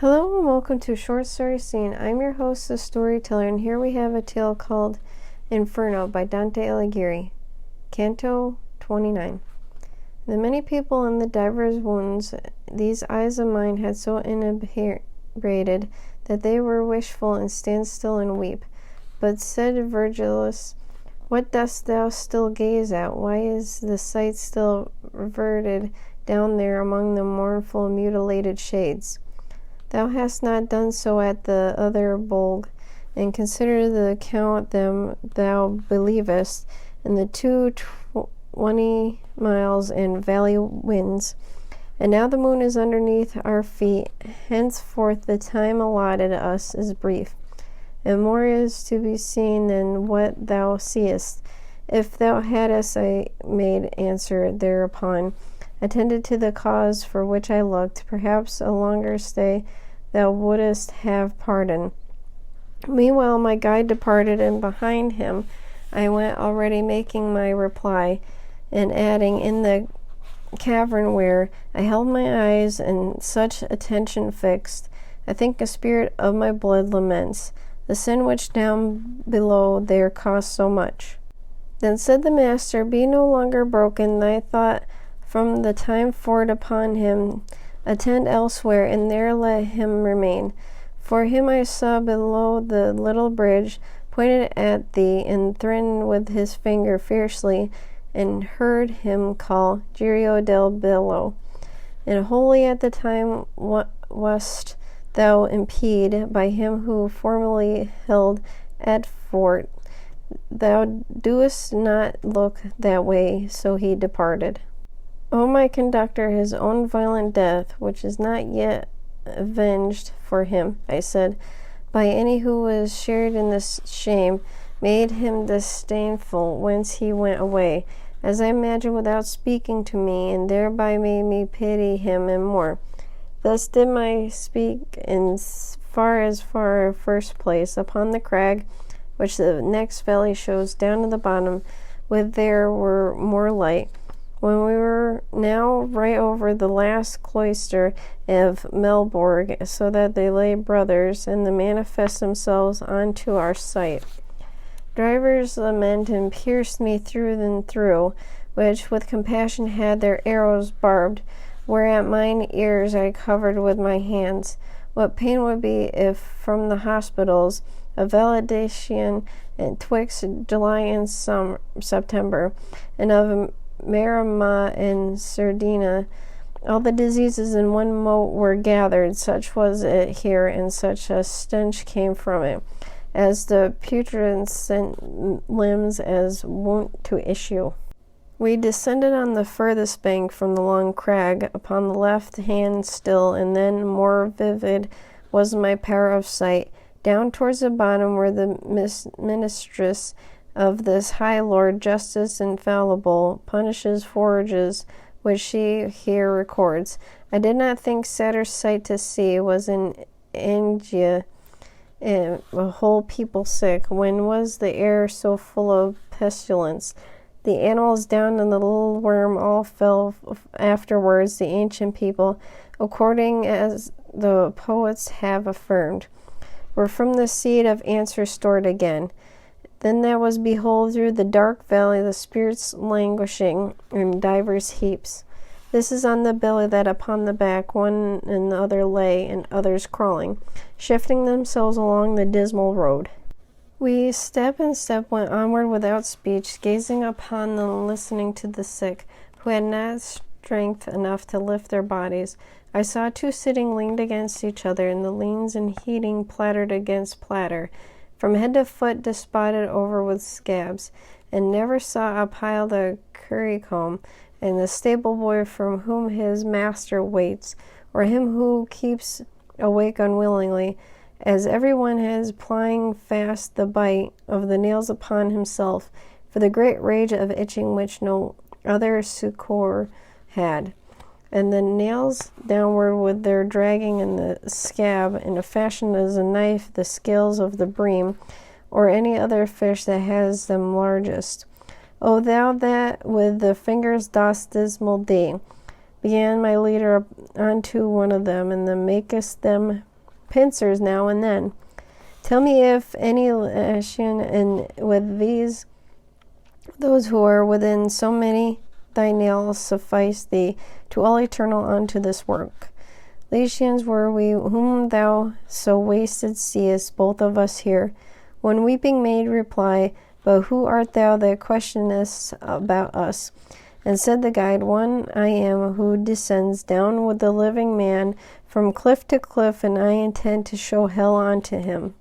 Hello and welcome to Short Story Scene. I'm your host, the storyteller, and here we have a tale called Inferno by Dante Alighieri, Canto 29. The many people in the divers wounds, these eyes of mine had so inebriated that they were wishful and stand still and weep. But said Virgilius, what dost thou still gaze at? Why is the sight still reverted down there among the mournful mutilated shades? Thou hast not done so at the other bowl, and consider the count them thou believest, and the 20 miles and valley winds. And now the moon is underneath our feet, henceforth the time allotted us is brief, and more is to be seen than what thou seest. If thou hadst, I made answer thereupon, attended to the cause for which I looked, perhaps a longer stay thou wouldst have pardon. Meanwhile my guide departed, and behind him I went, already making my reply, and adding, in the cavern where I held my eyes and such attention fixed, I think a spirit of my blood laments the sin which down below there cost so much. Then said the master, be no longer broken thy thought from the time forward upon him, attend elsewhere, and there let him remain. For him I saw below the little bridge, pointed at thee, and threatened with his finger fiercely, and heard him call Girio del Bello. And wholly at the time wast thou impeded by him who formerly held at fort. Thou doest not look that way, so he departed. O my conductor, his own violent death, which is not yet avenged for him, I said, by any who was shared in this shame, made him disdainful whence he went away, as I imagine, without speaking to me, and thereby made me pity him and more. Thus did my speak in far first place, upon the crag, which the next valley shows down to the bottom, with there were more light. When we were now right over the last cloister of Melbourne, so that they lay brothers, and the manifest themselves unto our sight. Drivers lament and pierced me through and through, which with compassion had their arrows barbed, whereat mine ears I covered with my hands. What pain would be if from the hospitals of validation and twixt July and September, and of Marima and Sardina, all the diseases in one mote were gathered, such was it here, and such a stench came from it, as the putrescent limbs as wont to issue. We descended on the furthest bank from the long crag, upon the left hand still, and then more vivid was my power of sight, down towards the bottom where the mistress of this high Lord, justice infallible, punishes forges, which she here records. I did not think sadder sight to see was in India, a whole people sick, when was the air so full of pestilence. The animals down and the little worm all fell afterwards, the ancient people, according as the poets have affirmed, were from the seed of ants restored again. Then there was, behold, through the dark valley the spirits languishing in divers heaps. This is on the belly, that upon the back one and the other lay, and others crawling, shifting themselves along the dismal road. We step and step went onward without speech, gazing upon and listening to the sick, who had not strength enough to lift their bodies. I saw two sitting leaned against each other, and the leans and heating plattered against platter, from head to foot despotted over with scabs, and never saw a pile the currycomb, and the stable boy from whom his master waits, or him who keeps awake unwillingly, as every one has plying fast the bite of the nails upon himself, for the great rage of itching which no other succour had. And the nails downward with their dragging, and the scab in a fashion as a knife the scales of the bream, or any other fish that has them largest. O thou that with the fingers dost dismal thee, began my leader unto one of them, and then makest them pincers now and then. Tell me if any Lycian, and with those who are within so many thy nails suffice thee to all eternal unto this work. Lycians were we whom thou so wasted seest, both of us here. When weeping made reply, but who art thou that questionest about us? And said the guide, one I am who descends down with the living man from cliff to cliff, and I intend to show hell unto him.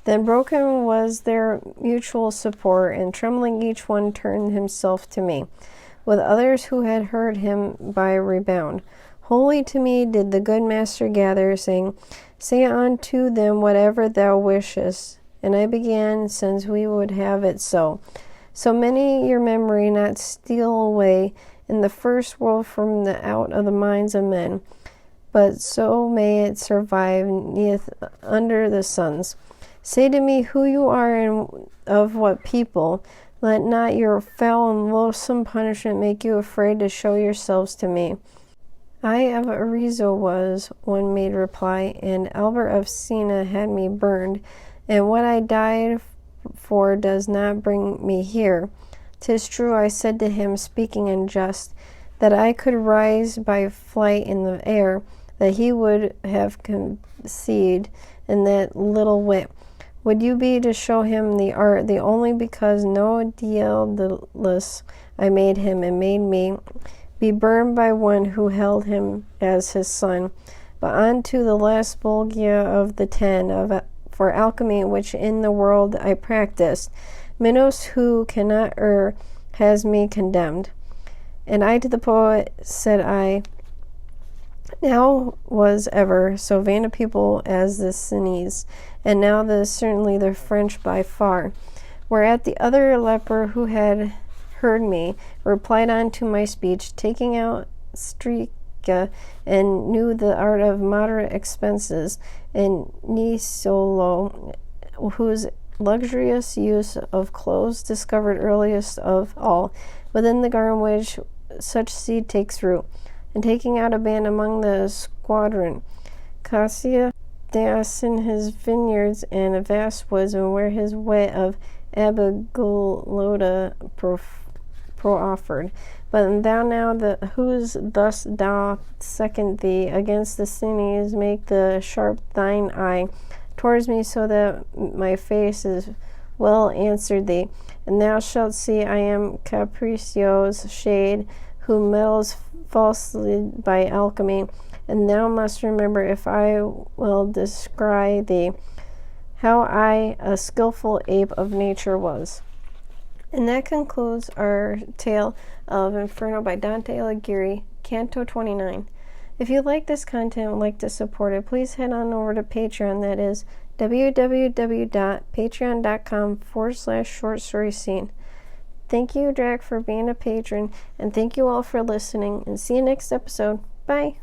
Then broken was their mutual support, and trembling each one turned himself to me, with others who had heard him by rebound. Wholly to me did the good master gather, saying, Say unto them whatever thou wishest. And I began, since we would have it so. So many your memory not steal away in the first world from the out of the minds of men, but so may it survive neath under the suns. Say to me who you are and of what people. Let not your foul and loathsome punishment make you afraid to show yourselves to me. I of Arezzo was, one made reply, and Albert of Siena had me burned, and what I died for does not bring me here. 'Tis true, I said to him, speaking in jest, that I could rise by flight in the air, that he would have conceived in that little wit. Would you be to show him the art, the only because no Daedalus I made him, and made me be burned by one who held him as his son. But unto the last Bolgia of the 10 for alchemy which in the world I practiced, Minos, who cannot err, has me condemned. And I to the poet said I, now was ever so vain a people as the Sienese, and now certainly the French by far. Whereat the other leper who had heard me replied unto my speech, taking out Strica, and knew the art of moderate expenses, and Nisolo, whose luxurious use of clothes discovered earliest of all within the garden which such seed takes root, and taking out a band among the squadron, Cassia Deas in his vineyards and vast woods, and where his wit of Abigeloda proffered. But thou now, whose thus doth second thee against the Sienese, make the sharp thine eye towards me, so that my face is well answered thee. And thou shalt see I am Capricio's shade, who meddles falsely by alchemy. And thou must remember, if I will descry thee, how I a skillful ape of nature was. And that concludes our tale of Inferno by Dante Alighieri, Canto 29. If you like this content and would like to support it, please head on over to Patreon. That is www.patreon.com/shortstoryscene. Thank you, Drac, for being a patron, and thank you all for listening, and see you next episode. Bye!